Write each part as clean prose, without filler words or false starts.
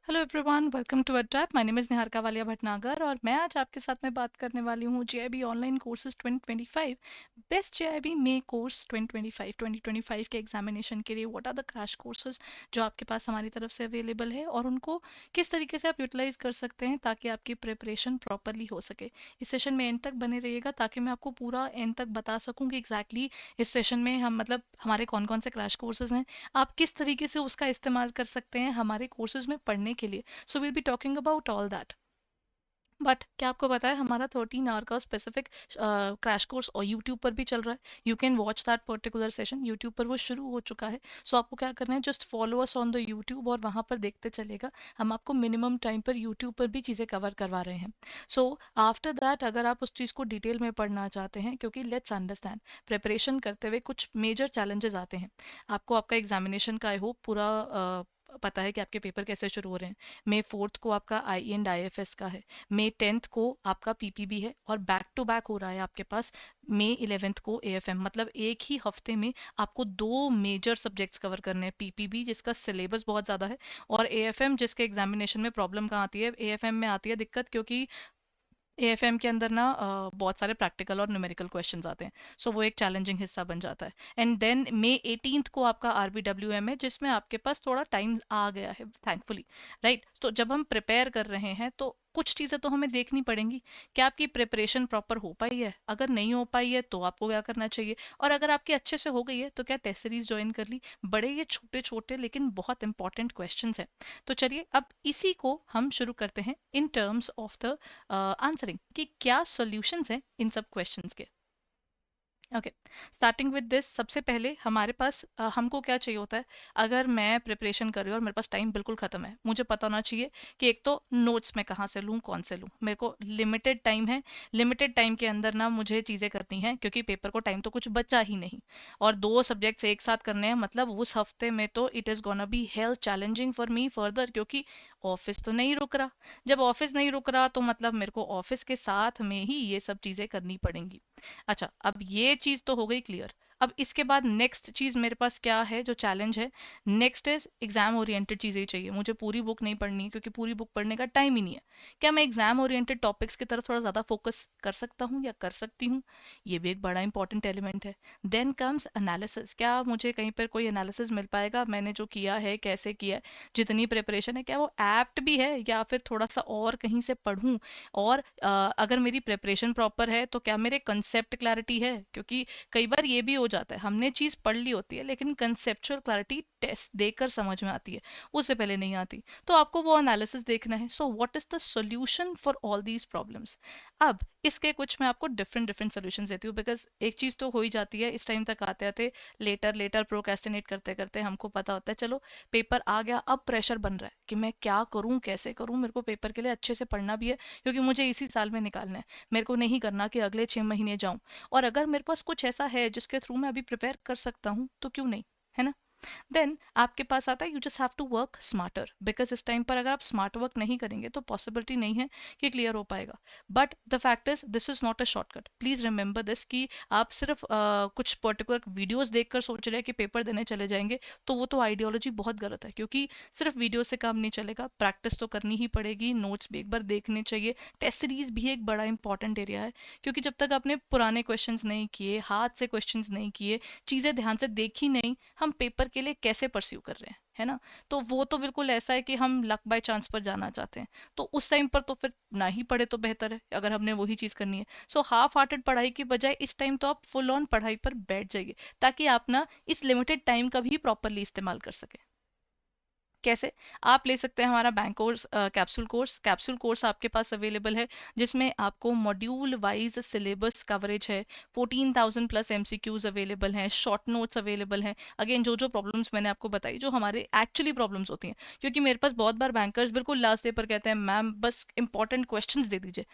Hello everyone, welcome to अड्रैप। My name is Niharika Walia Bhatnagar और मैं आज आपके साथ में बात करने वाली हूँ JIB online courses 2025 best JIB मे कोर्स 2025 के एग्जामिनेशन के लिए what are the crash courses जो आपके पास हमारी तरफ से अवेलेबल है और उनको किस तरीके से आप यूटिलाइज कर सकते हैं ताकि आपकी प्रिपरेशन प्रॉपरली हो सके। इस सेशन में एंड तक बने रहिएगा ताकि मैं आपको पूरा एंड तक बता सकूँ कि एग्जैक्टली इस सेशन में हम मतलब हमारे कौन कौन से क्रैश कोर्सेज हैं, आप किस तरीके से उसका इस्तेमाल कर सकते हैं हमारे कोर्सेज में पढ़ने के लिए। So will be talking about all that. But क्या आपको पता है हमारा 13 आवर का स्पेसिफिक क्रैश कोर्स और यूट्यूब पर भी चल रहा है। You can watch that particular session, YouTube पर वो शुरू हो चुका है। सो आपको क्या करना है, just follow us on the YouTube और वहाँ पर देखते चलेगा। हम आपको मिनिमम टाइम पर यूट्यूब पर भी चीज़ें कवर करवा रहे हैं। सो आफ्टर दैट अगर आप उस चीज़ को डिटेल में पढ़ना चाहते हैं, क्योंकि लेट्स अंडरस्टैंड प्रिपरेशन करते हुए कुछ मेजर चैलेंजेस आते हैं। आपको आपका एग्जामिनेशन का आई होप पूरा पता है कि आपके पेपर कैसे शुरू हो रहे हैं। May 4 को आपका आई एंड IFS का है, May 10 को आपका PPB है और बैक टू बैक हो रहा है आपके पास May 11 को AFM। मतलब एक ही हफ्ते में आपको दो मेजर सब्जेक्ट्स कवर करने हैं, PPB जिसका सिलेबस बहुत ज़्यादा है और AFM जिसके एग्जामिनेशन में प्रॉब्लम कहाँ आती है, AFM में आती है दिक्कत क्योंकि एएफएम के अंदर ना बहुत सारे प्रैक्टिकल और न्यूमेरिकल क्वेश्चंस आते हैं। सो वो एक चैलेंजिंग हिस्सा बन जाता है। एंड देन May 18 को आपका RBWM है जिसमें आपके पास थोड़ा टाइम आ गया है थैंकफुली। राइट, तो जब हम प्रिपेयर कर रहे हैं तो कुछ चीज़ें तो हमें देखनी पड़ेंगी। क्या आपकी प्रिपरेशन प्रॉपर हो पाई है? अगर नहीं हो पाई है तो आपको क्या करना चाहिए, और अगर आपकी अच्छे से हो गई है तो क्या टेस्ट सीरीज ज्वाइन कर ली। बड़े ये छोटे छोटे लेकिन बहुत इंपॉर्टेंट क्वेश्चन हैं। तो चलिए अब इसी को हम शुरू करते हैं in terms of the answering कि क्या सॉल्यूशंस हैं इन सब क्वेश्चंस के। ओके, स्टार्टिंग विद दिस, सबसे पहले हमारे पास हमको क्या चाहिए होता है। अगर मैं प्रिपरेशन कर रही हूँ और मेरे पास टाइम बिल्कुल ख़त्म है, मुझे पता होना चाहिए कि एक तो नोट्स मैं कहाँ से लूँ, कौन से लूँ। मेरे को लिमिटेड टाइम है, लिमिटेड टाइम के अंदर ना मुझे चीज़ें करनी है क्योंकि पेपर को टाइम तो कुछ बचा ही नहीं। और दो सब्जेक्ट्स एक साथ करने हैं, मतलब उस हफ्ते में तो it is gonna be health challenging for me further, क्योंकि ऑफिस तो नहीं रुक रहा। जब ऑफिस नहीं रुक रहा तो मतलब मेरे को ऑफिस के साथ में ही ये सब चीज़ें करनी पड़ेंगी। अच्छा, अब ये चीज तो हो गई क्लियर। अब इसके बाद नेक्स्ट चीज मेरे पास क्या है जो चैलेंज है, नेक्स्ट इज एग्जाम ओरिएंटेड चीजें ही चाहिए। मुझे पूरी बुक नहीं पढ़नी है क्योंकि पूरी बुक पढ़ने का टाइम ही नहीं है। क्या मैं एग्जाम ओरिएंटेड टॉपिक्स की तरफ थोड़ा ज्यादा फोकस कर सकता हूँ या कर सकती हूँ? ये भी एक बड़ा इंपॉर्टेंट एलिमेंट है। देन कम्स एनालिसिस, क्या मुझे कहीं पर कोई एनालिसिस मिल पाएगा, मैंने जो किया है कैसे किया है, जितनी प्रिपरेशन है क्या वो एप्ट भी है या फिर थोड़ा सा और कहीं से पढ़ूं। और अगर मेरी प्रिपरेशन प्रॉपर है तो क्या मेरे कंसेप्ट क्लैरिटी है, क्योंकि कई बार ये भी हो जाता है हमने चीज़ पढ़ ली होती है लेकिन कंसेप्चुअल क्लैरिटी टेस्ट देकर समझ में आती है, उससे पहले नहीं आती। तो आपको वो एनालिसिस देखना है। So what is the solution for all these problems. अब इसके कुछ मैं आपको डिफरेंट डिफरेंट सोल्यूशन देती हूँ, बिकॉज एक चीज़ तो हो ही जाती है इस टाइम तक आते आते, लेटर लेटर प्रोक्रेस्टिनेट करते करते हमको पता होता है चलो पेपर आ गया, अब प्रेशर बन रहा है कि मैं क्या करूँ कैसे करूँ, मेरे को पेपर के लिए अच्छे से पढ़ना भी है क्योंकि मुझे इसी साल में निकालना है। मेरे को नहीं करना कि अगले 6 महीने जाऊं। और अगर मेरे पास कुछ ऐसा है जिसके थ्रू मैं अभी प्रिपेयर कर सकता हूँ तो क्यों नहीं, है ना। देन आपके पास आता है you just have to work smarter, because इस टाइम पर अगर आप स्मार्ट वर्क नहीं करेंगे तो पॉसिबिलिटी नहीं है कि क्लियर हो पाएगा। But the fact is this is not a shortcut, please remember this कि आप सिर्फ कुछ पर्टिकुलर वीडियोस देखकर सोच रहे हैं कि पेपर देने चले जाएंगे, तो वो तो आइडियोलॉजी बहुत गलत है, क्योंकि सिर्फ वीडियो से काम नहीं चलेगा, प्रैक्टिस तो करनी ही पड़ेगी, नोट्स भी एक बार देखने चाहिए। टेस्ट सीरीज भी एक बड़ा इंपॉर्टेंट एरिया है, क्योंकि जब तक आपने पुराने क्वेश्चंस नहीं किए, हाथ से क्वेश्चंस नहीं किए, चीज़ें ध्यान से देखी नहीं, हम पेपर के लिए कैसे परस्यू कर रहे हैं, है ना। तो वो तो बिल्कुल ऐसा है कि हम लक बाय चांस पर जाना चाहते हैं, तो उस टाइम पर तो फिर ना ही पढ़े तो बेहतर है अगर हमने वही चीज़ करनी है। सो हाफ हार्टेड पढ़ाई की बजाय इस टाइम तो आप फुल ऑन पढ़ाई पर बैठ जाइए, ताकि आप ना इस लिमिटेड टाइम का भी प्रॉपरली इस्तेमाल कर सकें। कैसे? आप ले सकते हैं हमारा बैंक कोर्स, कैप्सूल कोर्स आपके पास अवेलेबल है, जिसमें आपको मॉड्यूल वाइज सिलेबस कवरेज है। 14,000 प्लस एमसीक्यूज अवेलेबल हैं, शॉर्ट नोट्स अवेलेबल हैं। अगेन जो जो प्रॉब्लम्स मैंने आपको बताई जो हमारे एक्चुअली प्रॉब्लम्स होती हैं, क्योंकि मेरे पास बहुत बार बैंकर्स बिल्कुल लास्ट डे पर कहते हैं मैम बस इंपॉर्टेंट क्वेश्चंस दे दीजिए।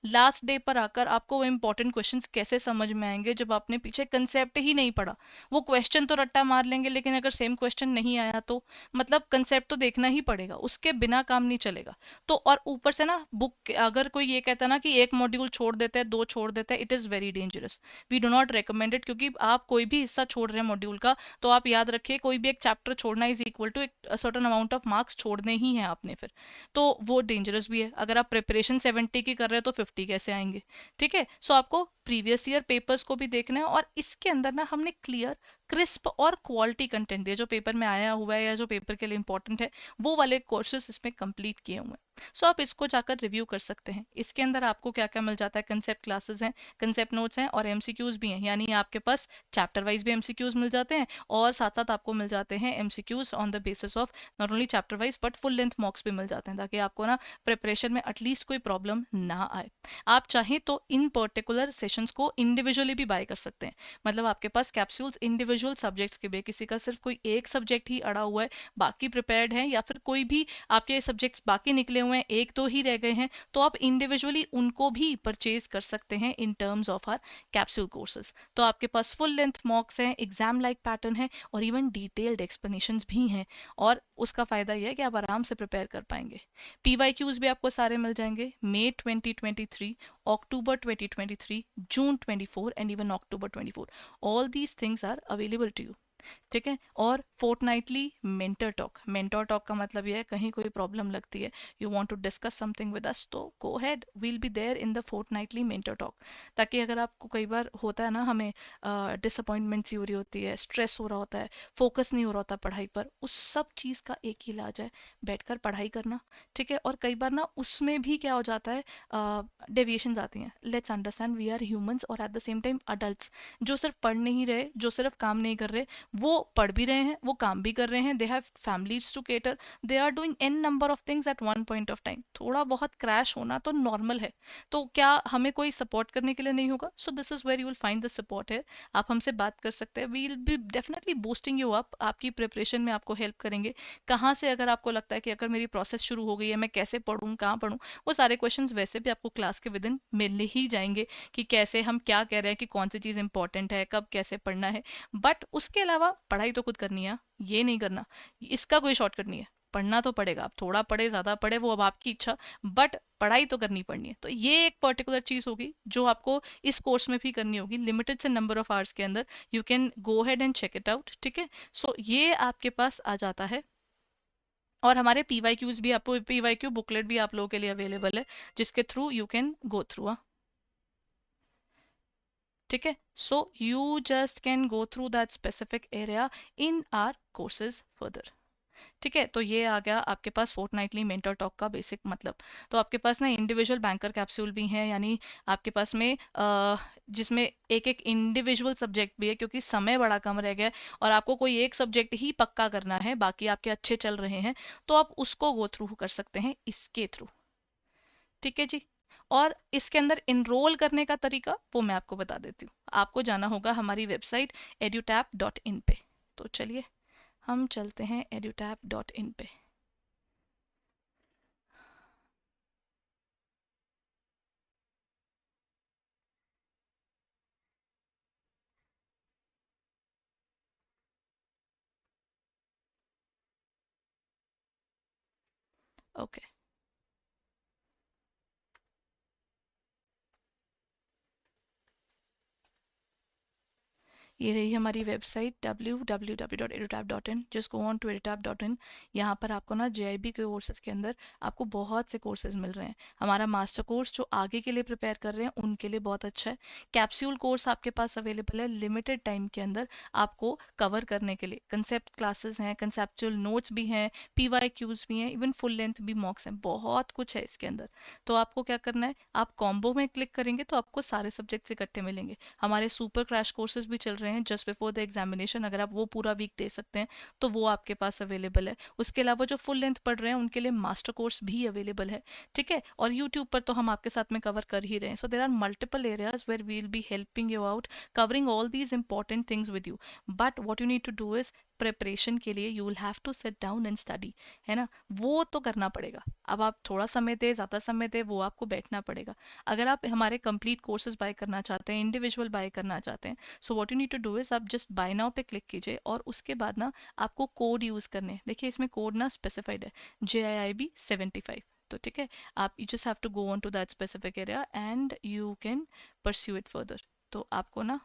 लास्ट डे पर आकर आपको वो इंपॉर्टेंट क्वेश्चंस कैसे समझ में आएंगे जब आपने पीछे कंसेप्ट ही नहीं पढ़ा। वो क्वेश्चन तो रट्टा मार लेंगे, लेकिन अगर सेम क्वेश्चन नहीं आया तो मतलब कंसेप्ट तो देखना ही पड़ेगा, उसके बिना काम नहीं चलेगा। तो और ऊपर से ना बुक, अगर कोई ये कहता ना कि एक मॉड्यूल छोड़ देते हैं, दो छोड़ देते हैं, it is very dangerous. We do not recommend it, क्योंकि आप कोई भी हिस्सा छोड़ रहे हैं मॉड्यूल का, तो आप याद रखिए कोई भी एक चैप्टर छोड़ना इज इक्वल टू एक सर्टेन अमाउंट ऑफ मार्क्स छोड़ने ही हैं आपने फिर। तो वो डेंजरस भी है। अगर आप प्रिपरेशन 70 की कर रहे हैं तो 50 कैसे आएंगे? ठीक है, सो आपको प्रीवियस ईयर पेपर्स को भी देखना है, और इसके अंदर ना हमने क्लियर, क्रिस्प और क्वालिटी कंटेंट दिया जो पेपर में आया हुआ है या जो पेपर के लिए इंपॉर्टेंट है, वो वाले कोर्सेज इसमें कंप्लीट किए हुए हैं। सो आप इसको जाकर रिव्यू कर सकते हैं। इसके अंदर आपको क्या क्या मिल जाता है, कंसेप्ट क्लासेस हैं, कंसेप्ट नोट्स हैं और एमसीक्यूज भी हैं, यानी आपके पास चैप्टर वाइज भी एमसीक्यूज मिल जाते हैं और साथ साथ आपको मिल जाते हैं MCQs on the basis of not only chapter wise but full length मॉक्स भी मिल जाते हैं, ताकि आपको ना प्रिपरेशन में एटलीस्ट कोई प्रॉब्लम ना आए। आप चाहें तो इन पर्टिकुलर सेशंस को इंडिविजुअली भी बाय कर सकते हैं। मतलब आपके पास कैप्सूल्स इंडिविजुअल सब्जेक्ट्स के भी, किसी का सिर्फ कोई एक सब्जेक्ट ही अड़ा हुआ है, बाकी प्रिपेयर्ड है, या फिर कोई भी आपके सब्जेक्ट्स बाकी निकले हुए हैं, एक दो ही रह गए हैं, तो आप इंडिविजुअली उनको भी परचेज कर सकते हैं in terms of our capsule courses. तो आपके पास फुल लेंथ मॉक्स हैं, एग्जाम लाइक पैटर्न है और इवन डिटेल्ड एक्सप्लेनेशंस भी हैं, और उसका फायदा यह है कि आप आराम से प्रिपेयर कर पाएंगे। पीवाईक्यूज भी आपको सारे मिल जाएंगे, May 2023, October 2023, June 24 and even October 24, all these things are available to you. ठीक है, और fortnightly mentor talk. Mentor talk का मतलब ये है कहीं कोई प्रॉब्लम लगती है, you want to discuss something with us, तो go ahead, we'll be there in the fortnightly mentor talk. ताकि अगर आपको कई बार होता है ना, हमें डिसअपॉइंटमेंट सी हो रही होती है, स्ट्रेस हो रहा होता है, फोकस नहीं हो रहा होता पढ़ाई पर, उस सब चीज़ का एक ही इलाज है, बैठकर पढ़ाई करना। ठीक है, और कई बार ना उसमें भी क्या हो जाता है, डेविएशंस आती हैं। Let's understand we are humans और at the same time adults, जो सिर्फ पढ़ नहीं रहे, जो सिर्फ काम नहीं कर रहे, वो पढ़ भी रहे हैं, वो काम भी कर रहे हैं, they have families to cater, they are doing an number of things at one point of time. थोड़ा बहुत क्रैश होना तो नॉर्मल है, तो क्या हमें कोई सपोर्ट करने के लिए नहीं होगा? So this is where you will find the support है। आप हमसे बात कर सकते हैं, we will be definitely boosting you up, आपकी प्रिपरेशन में आपको हेल्प करेंगे। कहाँ से अगर आपको लगता है कि अगर मेरी प्रोसेस शुरू हो गई है, मैं कैसे पढ़ूँ, कहाँ पढ़ूँ, वो सारे क्वेश्चंस वैसे भी आपको क्लास के विद इन मिलने ही जाएंगे, कि कैसे हम क्या कह रहे हैं, कि कौन सी चीज़ इंपॉर्टेंट है, कब कैसे पढ़ना है। बट उसके अलावा पढ़ाई तो खुद करनी है, ये नहीं करना, इसका कोई शॉर्टकट नहीं है। पढ़ना तो पड़ेगा, आप थोड़ा पढ़े ज़्यादा पढ़े वो अब आपकी इच्छा, बट पढ़ाई तो करनी पड़नी है। तो ये एक पर्टिकुलर चीज़ होगी जो आपको इस कोर्स में भी करनी होगी, लिमिटेड से नंबर ऑफ आवर्स के अंदर। You can go head and check it out. ठीक है, सो ये आपके पास आ जाता है। और हमारे पीवाईक्यूज भी, आपको पीवाईक्यू बुकलेट भी आप लोगों के लिए अवेलेबल है, जिसके through you can go through. ठीक है, so you just can go through that specific area in are courses further. ठीक है, तो ये आ गया आपके पास फोर्टनाइटली मेंटर टॉक का बेसिक मतलब। तो आपके पास ना इंडिविजुअल बैंकर कैप्सूल भी हैं, यानी आपके पास में जिसमें एक एक इंडिविजुअल सब्जेक्ट भी है, क्योंकि समय बड़ा कम रह गया है और आपको कोई एक सब्जेक्ट ही पक्का करना है, बाकी आपके अच्छे चल रहे हैं, तो आप उसको गो थ्रू कर सकते हैं इसके थ्रू। ठीक है जी, और इसके अंदर इनरोल करने का तरीका वो मैं आपको बता देती हूँ। आपको जाना होगा हमारी वेबसाइट edutap.in पे। तो चलिए हम चलते हैं edutap.in पे। ओके, ये रही हमारी website www.edutap.in। Just go on to edutap.in। यहाँ पर आपको ना जेआईबी के कोर्सेज के अंदर आपको बहुत से कोर्सेज मिल रहे हैं। हमारा मास्टर कोर्स जो आगे के लिए प्रिपेयर कर रहे हैं उनके लिए बहुत अच्छा है। कैप्सूल कोर्स आपके पास अवेलेबल है लिमिटेड टाइम के अंदर, आपको कवर करने के लिए कंसेप्ट क्लासेस हैं, कंसेप्चुअल नोट्स भी हैं, पीवाईक्यूज भी हैं, इवन फुल लेंथ भी मॉक्स हैं, बहुत कुछ है इसके अंदर। तो आपको क्या करना है, आप कॉम्बो में क्लिक करेंगे तो आपको सारे सब्जेक्ट्स इकट्ठे मिलेंगे। हमारे सुपर क्रैश कोर्सेज भी चल रहे हैं जस्ट बिफोर द एग्जामिनेशन, अगर आप वो पूरा वीक दे सकते हैं तो वो आपके पास अवेलेबल है। उसके अलावा जो फुल लेंथ पढ़ रहे हैं उनके लिए मास्टर कोर्स भी अवेलेबल है। ठीक है, और यूट्यूब पर तो हम आपके साथ में कवर कर ही रहे हैं। So there are multiple areas where we will be helping you out, covering all these important things with you. But what you need to do is preparation के लिए you will have to sit down and study, है ना, वो तो करना पड़ेगा। अब आप थोड़ा समय दें, ज़्यादा समय दें, वो आपको बैठना पड़ेगा। अगर आप हमारे कंप्लीट कोर्सेज बाय करना चाहते हैं, इंडिविजुअल बाय करना चाहते हैं, so what you need to do is आप जस्ट बाय नाउ पे क्लिक कीजिए और उसके बाद ना आपको कोड यूज़ करने हैं। देखिए इसमें कोड ना स्पेसिफाइड है JIIB75, तो ठीक है, आप you just have to go on to that specific area and you can pursue it further. तो आपको ना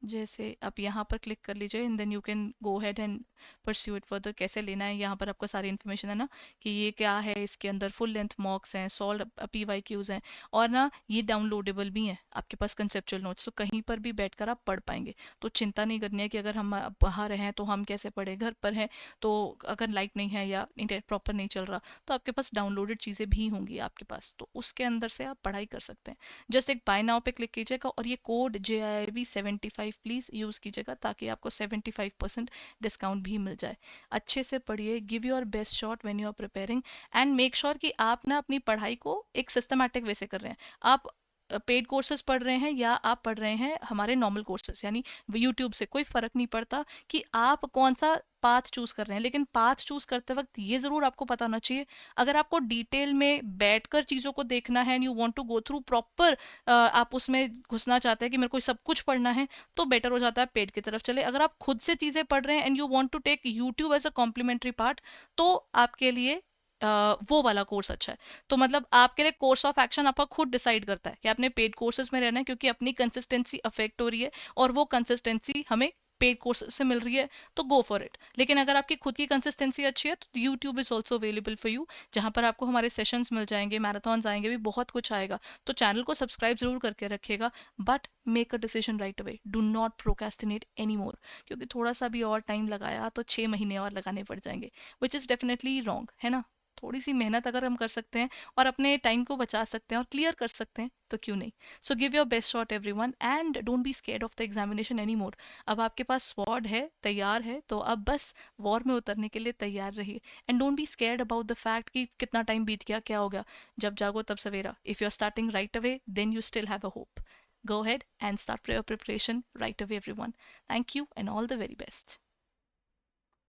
जैसे आप यहाँ पर क्लिक कर लीजिए and then you can go head and pursue it further. कैसे लेना है, यहाँ पर आपको सारी इन्फॉर्मेशन है ना, कि ये क्या है, इसके अंदर फुल लेंथ मॉक्स हैं, सॉल्व PYQs हैं, और ना ये डाउनलोडेबल भी हैं आपके पास कंसेप्चुअल नोट्स, तो कहीं पर भी बैठकर आप पढ़ पाएंगे। तो चिंता नहीं करनी है कि अगर हम बाहर हैं तो हम कैसे पढ़ें, घर पर हैं तो अगर लाइट नहीं है या इंटरनेट प्रॉपर नहीं चल रहा, तो आपके पास डाउनलोडेड चीज़ें भी होंगी आपके पास, तो उसके अंदर से आप पढ़ाई कर सकते हैं। जस्ट एक बाय नाउ पे क्लिक कीजिएगा और ये कोड JIIB75 प्लीज़ यूज़ कीजिएगा ताकि आपको 75% डिस्काउंट भी मिल जाए। अच्छे से पढ़िए, give your best shot when you are preparing, and make sure कि आप ना अपनी पढ़ाई को एक सिस्टमैटिक वे से कर रहे हैं। आप पेड कोर्सेज पढ़ रहे हैं या आप पढ़ रहे हैं हमारे नॉर्मल कोर्सेज यानी यूट्यूब से, कोई फ़र्क नहीं पड़ता कि आप कौन सा पाथ चूज़ कर रहे हैं, लेकिन पाथ चूज़ करते वक्त ये ज़रूर आपको पता होना चाहिए, अगर आपको डिटेल में बैठकर चीज़ों को देखना है and you want to go through proper, आप उसमें घुसना चाहते हैं कि मेरे को सब कुछ पढ़ना है, तो बेटर हो जाता है पेड की तरफ चले। अगर आप खुद से चीज़ें पढ़ रहे हैं and you want to take YouTube as a complementary part, तो आपके लिए वो वाला कोर्स अच्छा है। तो मतलब आपके लिए कोर्स ऑफ एक्शन आपका खुद डिसाइड करता है कि आपने पेड कोर्सेज में रहना है, क्योंकि अपनी कंसिस्टेंसी अफेक्ट हो रही है और वो कंसिस्टेंसी हमें पेड कोर्स से मिल रही है, तो गो फॉर इट। लेकिन अगर आपकी खुद की कंसिस्टेंसी अच्छी है तो YouTube is also available for you, जहाँ पर आपको हमारे सेशंस मिल जाएंगे, मैराथॉन्स आएंगे, भी बहुत कुछ आएगा। तो चैनल को सब्सक्राइब जरूर करके रखिएगा, but make a decision right away, do not procrastinate any more, क्योंकि थोड़ा सा भी और टाइम लगाया तो 6 महीने और लगाने पड़ जाएंगे, विच इज़ डेफिनेटली रॉन्ग, है ना। थोड़ी सी मेहनत अगर हम कर सकते हैं और अपने टाइम को बचा सकते हैं और क्लियर कर सकते हैं, तो क्यों नहीं। So give your best shot everyone and don't be scared of the examination any more. अब आपके पास स्वॉर्ड है, तैयार है, तो अब बस वॉर में उतरने के लिए तैयार रहिए। And don't be scared about the fact कि कितना टाइम बीत गया, क्या हो गया, जब जागो तब सवेरा। If you are starting right away then you still have a hope. Go ahead and start your preparation right away, everyone. Thank you and all the very best.